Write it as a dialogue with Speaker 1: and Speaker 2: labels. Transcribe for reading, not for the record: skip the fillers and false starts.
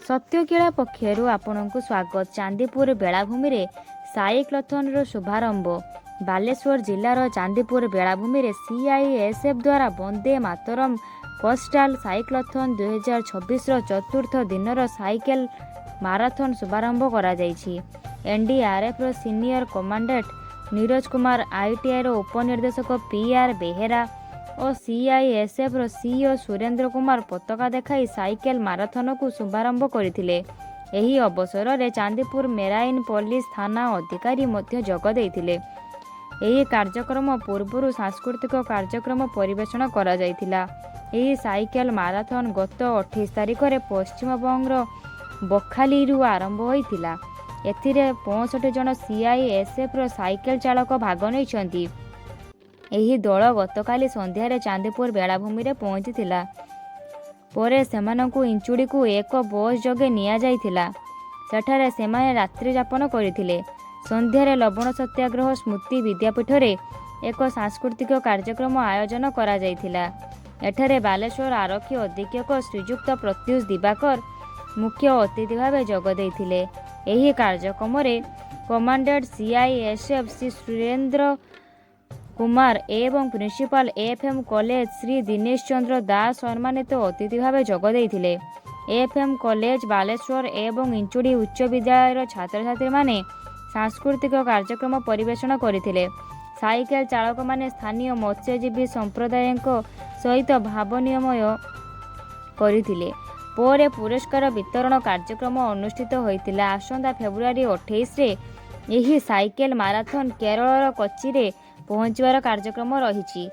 Speaker 1: सत्यकिला पक्षर आपण को स्वागत। चांदीपुर बेलाभूमि रे साइक्लथन शुभारंभ। बालेश्वर जिलार चांदीपुर बेलाभूमि रे CISF द्वारा वंदे मातरम कोस्टाल साइक्लथन 2026 चतुर्थ दिनर साइकेल माराथन शुभारंभ करा जायछि। NDRF रो senior commandant Neeraj Kumar, ITI रो उपनिर्देशक PR बेहेरा और CISF रो CEO सुरेंद्र कुमार पताका देखाई साइकेल माराथन को शुभारंभ करथिले। एही अवसर रे चांदीपुर मेराइन पुलिस थाना अधिकारी मध्य जोग देथिले। एही कार्यक्रम पूर्व सांस्कृतिक कार्यक्रम परिवेषण करा जायतिला। एही साइकेल माराथन गत 28 तारिख रे पश्चिम बंगर बखाली आरंभ होइतिला। एथिरे 65 जन CISF रो साइकेल चालक भाग नैछंती। एही दल गतकाली संध्यारे चांदीपुर बेलाभूमि रे पहुंचीथिला। परे सेमानंकु इंचुड़ी को एक बस जोगे निया जाइथिला। सेठारे सेमाने रात्रि यापन करथिले। संध्यारे लवण सत्याग्रह स्मृति विद्यापीठ रे एक सांस्कृतिक कार्यक्रम आयोजन करा जाइथिला। एठारे बालेश्वर आरक्षी अधीक्षक श्रीयुक्त प्रत्युष दिवाकर मुख्य अतिथि भावे जोग देथिले। एही कार्यक्रम रे कमांडेंट CISF श्री सुरेंद्र कुमार एवं principal FM college Shri Dinesh Chandra Das सम्मानित अतिथि भावे जोग देथिले। FM कॉलेज बालेश्वर एवं इंचुड़ी उच्च विद्यालय छात्र छात्री माने सांस्कृतिक कार्यक्रम परिवेषण करथिले। साइकेल चालक माने स्थानीय मत्स्यजीवी संप्रदाय सहित भावनियमय करथिले। परे पुरस्कार वितरण कार्यक्रम अनुष्ठित होइतिला। आसंता फेब्रुआरी 28 रे एही साइकेल माराथन केरलर कोच्चि रे पहुंचवार कार्यक्रम रहिछि।